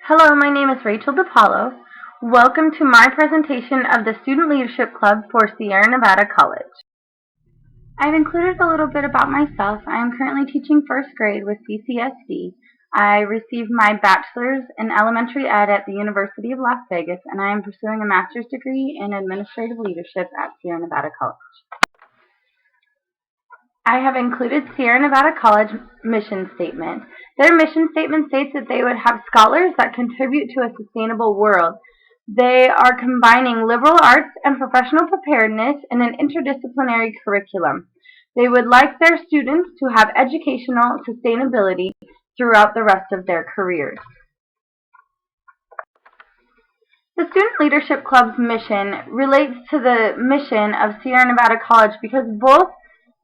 Hello, my name is RachelDiPaolo. Welcome to my presentation of the Student Leadership Club for Sierra Nevada College. I've included a little bit about myself. I am currently teaching first grade with CCSD. I received my bachelor's in elementary ed at the University of Las Vegas, and I am pursuing a master's degree in administrative leadership at Sierra Nevada College. I have included Sierra Nevada College mission statement. Their mission statement states that they would have scholars that contribute to a sustainable world. They are combining liberal arts and professional preparedness in an interdisciplinary curriculum. They would like their students to have educational sustainability throughout the rest of their careers. The Student Leadership Club's mission relates to the mission of Sierra Nevada College because both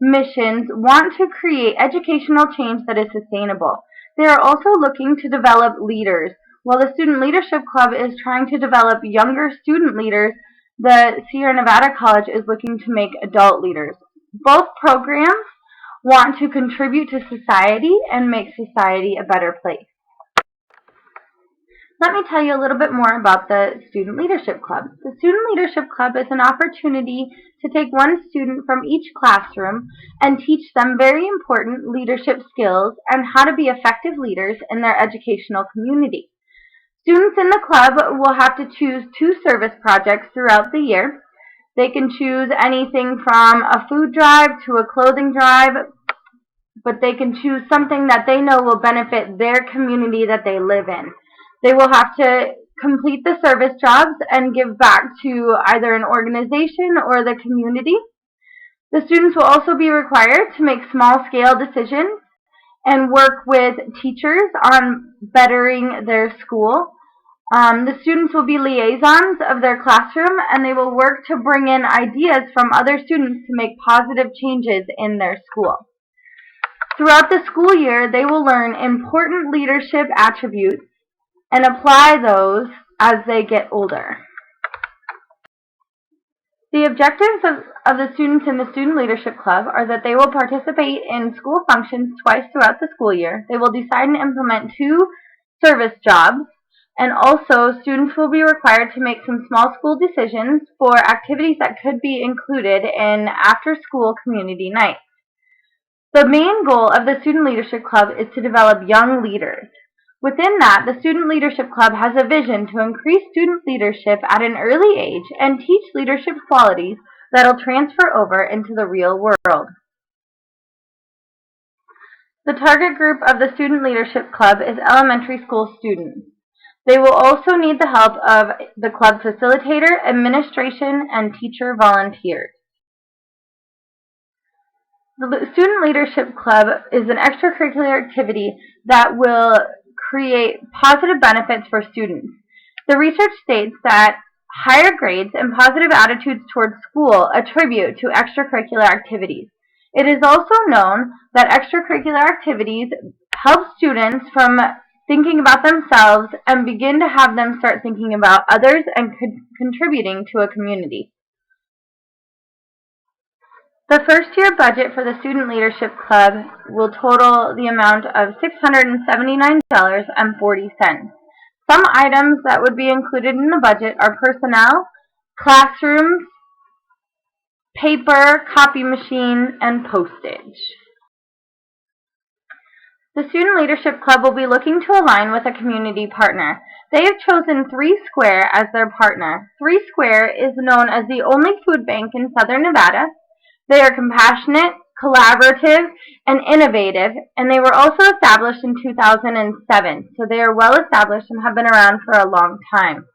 missions want to create educational change that is sustainable. They are also looking to develop leaders. While the Student Leadership Club is trying to develop younger student leaders, the Sierra Nevada College is looking to make adult leaders. Both programs want to contribute to society and make society a better place. Let me tell you a little bit more about the Student Leadership Club. The Student Leadership Club is an opportunity to take one student from each classroom and teach them very important leadership skills and how to be effective leaders in their educational community. Students in the club will have to choose 2 service projects throughout the year. They can choose anything from a food drive to a clothing drive, but they can choose something that they know will benefit their community that they live in. They will have to complete the service jobs and give back to either an organization or the community. The students will also be required to make small-scale decisions and work with teachers on bettering their school. The students will be liaisons of their classroom, and they will work to bring in ideas from other students to make positive changes in their school. Throughout the school year, they will learn important leadership attributes and apply those as they get older. The objectives of the students in the Student Leadership Club are that they will participate in school functions twice throughout the school year. They will decide and implement 2 service jobs, and also students will be required to make some small school decisions for activities that could be included in after-school community nights. The main goal of the Student Leadership Club is to develop young leaders. Within that, the Student Leadership Club has a vision to increase student leadership at an early age and teach leadership qualities that will transfer over into the real world. The target group of the Student Leadership Club is elementary school students. They will also need the help of the club facilitator, administration, and teacher volunteers. The Student Leadership Club is an extracurricular activity that will create positive benefits for students. The research states that higher grades and positive attitudes towards school attribute to extracurricular activities. It is also known that extracurricular activities help students from thinking about themselves and begin to have them start thinking about others and contributing to a community. The first-year budget for the Student Leadership Club will total the amount of $679.40. Some items that would be included in the budget are personnel, classrooms, paper, copy machine, and postage. The Student Leadership Club will be looking to align with a community partner. They have chosen 3 Square as their partner. 3 Square is known as the only food bank in Southern Nevada. They are compassionate, collaborative, and innovative, and they were also established in 2007, so they are well established and have been around for a long time.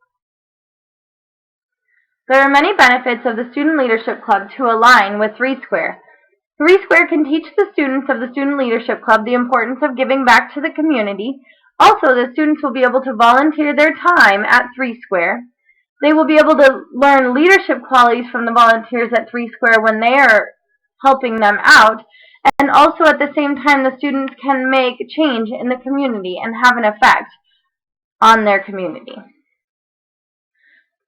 There are many benefits of the Student Leadership Club to align with 3 Square. 3 Square can teach the students of the Student Leadership Club the importance of giving back to the community. Also, the students will be able to volunteer their time at 3 Square. They will be able to learn leadership qualities from the volunteers at 3 Square when they are helping them out. And also at the same time, the students can make change in the community and have an effect on their community.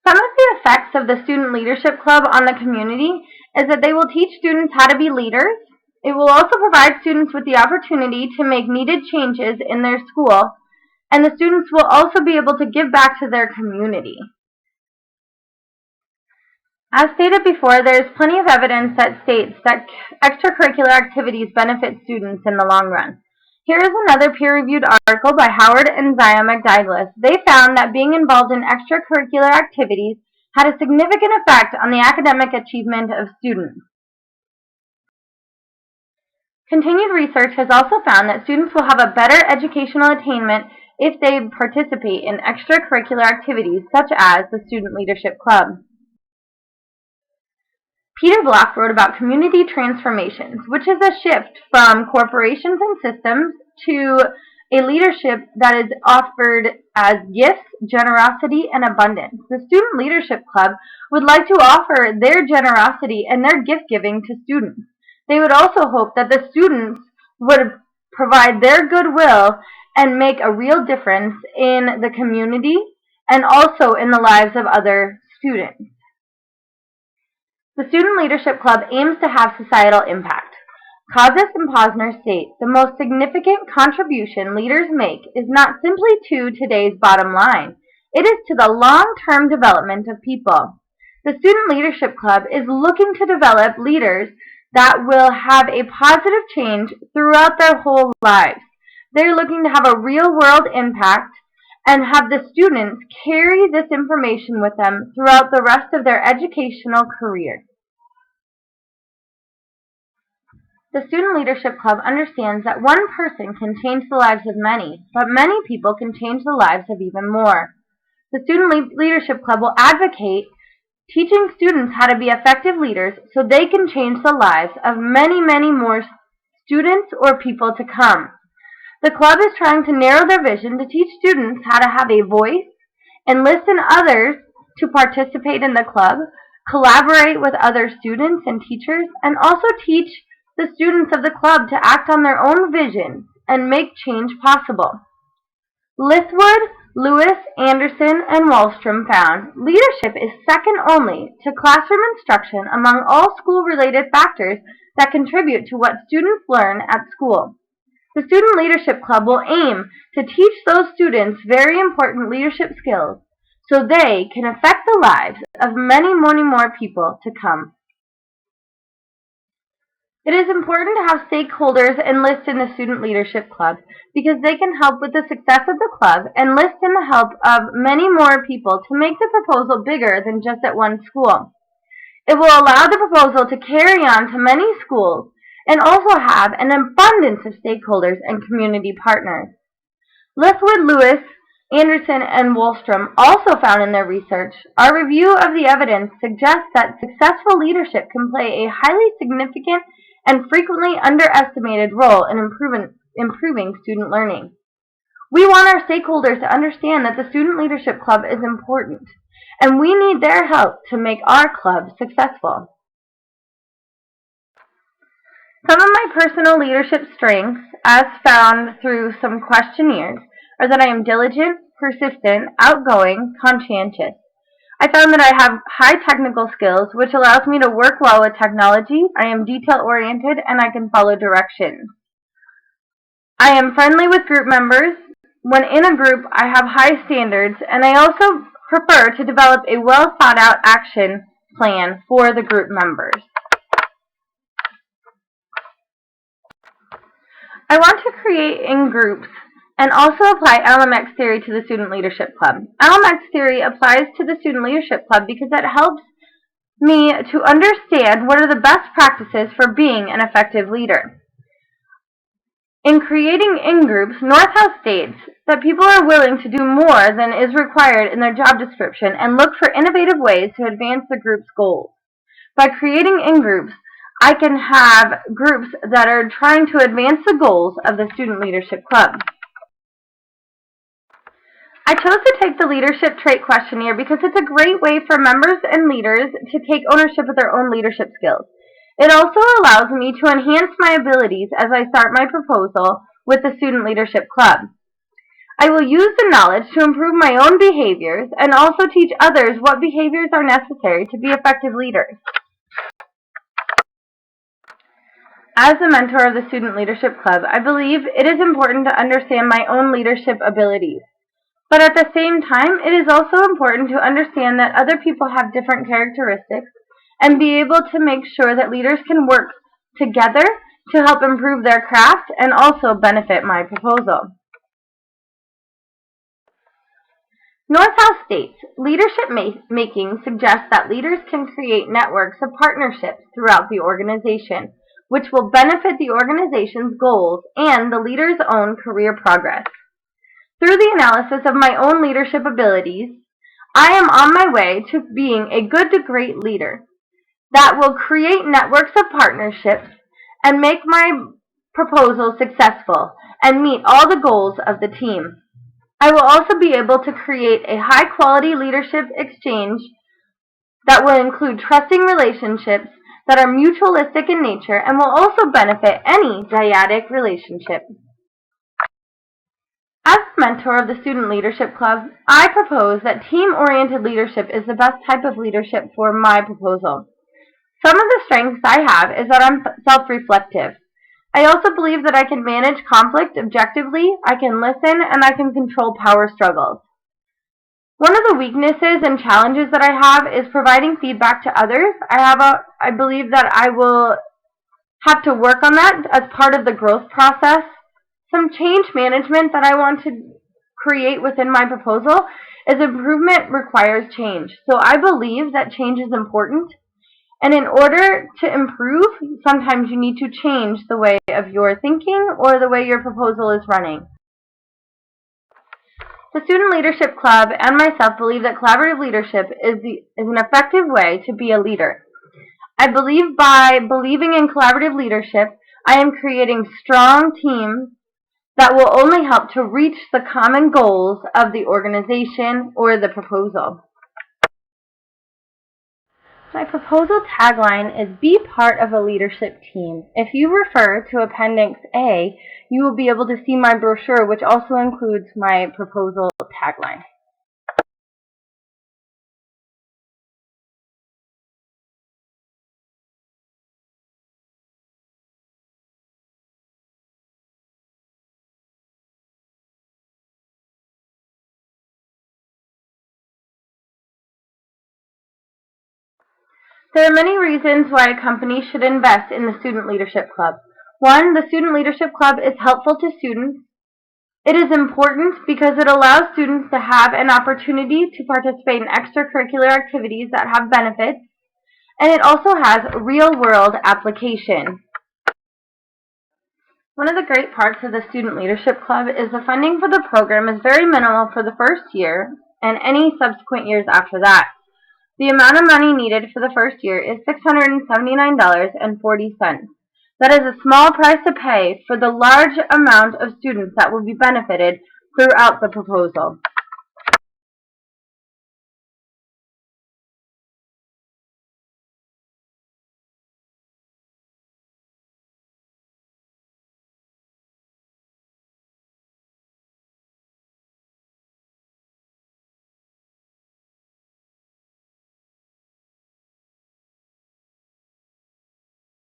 Some of the effects of the Student Leadership Club on the community is that they will teach students how to be leaders. It will also provide students with the opportunity to make needed changes in their school and the students will also be able to give back to their community. As stated before, there is plenty of evidence that states that extracurricular activities benefit students in the long run. Here is another peer-reviewed article by Howard and Zia McDouglas. They found that being involved in extracurricular activities had a significant effect on the academic achievement of students. Continued research has also found that students will have a better educational attainment if they participate in extracurricular activities such as the Student Leadership Club. Peter Block wrote about community transformations, which is a shift from corporations and systems to a leadership that is offered as gifts, generosity, and abundance. The Student Leadership Club would like to offer their generosity and their gift-giving to students. They would also hope that the students would provide their goodwill and make a real difference in the community and also in the lives of other students. The Student Leadership Club aims to have societal impact. Kazis and Posner state, the most significant contribution leaders make is not simply to today's bottom line, it is to the long-term development of people. The Student Leadership Club is looking to develop leaders that will have a positive change throughout their whole lives. They're looking to have a real-world impact and have the students carry this information with them throughout the rest of their educational career. The Student Leadership Club understands that one person can change the lives of many, but many people can change the lives of even more. The Student Leadership Club will advocate teaching students how to be effective leaders so they can change the lives of many, many more students or people to come. The club is trying to narrow their vision to teach students how to have a voice, enlist others to participate in the club, collaborate with other students and teachers, and also teach the students of the club to act on their own vision and make change possible. Lithwood, Lewis, Anderson, and Wallstrom found leadership is second only to classroom instruction among all school-related factors that contribute to what students learn at school. The Student Leadership Club will aim to teach those students very important leadership skills so they can affect the lives of many, many more people to come. It is important to have stakeholders enlist in the Student Leadership Club because they can help with the success of the club and enlist in the help of many more people to make the proposal bigger than just at one school. It will allow the proposal to carry on to many schools and also have an abundance of stakeholders and community partners. Lithwood, Lewis, Anderson, and Wallstrom also found in their research, our review of the evidence suggests that successful leadership can play a highly significant and frequently underestimated role in improving student learning. We want our stakeholders to understand that the Student Leadership Club is important, and we need their help to make our club successful. Some of my personal leadership strengths, as found through some questionnaires, are that I am diligent, persistent, outgoing, conscientious. I found that I have high technical skills, which allows me to work well with technology. I am detail-oriented, and I can follow directions. I am friendly with group members. When in a group, I have high standards, and I also prefer to develop a well-thought-out action plan for the group members. I want to create in groups and also apply LMX theory to the Student Leadership Club. LMX theory applies to the Student Leadership Club because it helps me to understand what are the best practices for being an effective leader. In creating in-groups, Northhouse states that people are willing to do more than is required in their job description and look for innovative ways to advance the group's goals. By creating in-groups, I can have groups that are trying to advance the goals of the Student Leadership Club. I chose to take the Leadership Trait Questionnaire because it's a great way for members and leaders to take ownership of their own leadership skills. It also allows me to enhance my abilities as I start my proposal with the Student Leadership Club. I will use the knowledge to improve my own behaviors and also teach others what behaviors are necessary to be effective leaders. As the mentor of the Student Leadership Club, I believe it is important to understand my own leadership abilities. But at the same time, it is also important to understand that other people have different characteristics and be able to make sure that leaders can work together to help improve their craft and also benefit my proposal. North-South States leadership making suggests that leaders can create networks of partnerships throughout the organization, which will benefit the organization's goals and the leader's own career progress. Through the analysis of my own leadership abilities, I am on my way to being a good to great leader that will create networks of partnerships and make my proposal successful and meet all the goals of the team. I will also be able to create a high-quality leadership exchange that will include trusting relationships that are mutualistic in nature and will also benefit any dyadic relationship. As mentor of the Student Leadership Club, I propose that team-oriented leadership is the best type of leadership for my proposal. Some of the strengths I have is that I'm self-reflective. I also believe that I can manage conflict objectively, I can listen, and I can control power struggles. One of the weaknesses and challenges that I have is providing feedback to others. I believe that I will have to work on that as part of the growth process. Some change management that I want to create within my proposal is improvement requires change. So I believe that change is important. And in order to improve, sometimes you need to change the way of your thinking or the way your proposal is running. The Student Leadership Club and myself believe that collaborative leadership is an effective way to be a leader. I believe by believing in collaborative leadership, I am creating strong teams that will only help to reach the common goals of the organization or the proposal. My proposal tagline is "Be part of a leadership team." If you refer to Appendix A, you will be able to see my brochure, which also includes my proposal tagline. There are many reasons why a company should invest in the Student Leadership Club. One, the Student Leadership Club is helpful to students. It is important because it allows students to have an opportunity to participate in extracurricular activities that have benefits, and it also has real-world application. One of the great parts of the Student Leadership Club is the funding for the program is very minimal for the first year and any subsequent years after that. The amount of money needed for the first year is $679.40. That is a small price to pay for the large amount of students that will be benefited throughout the proposal.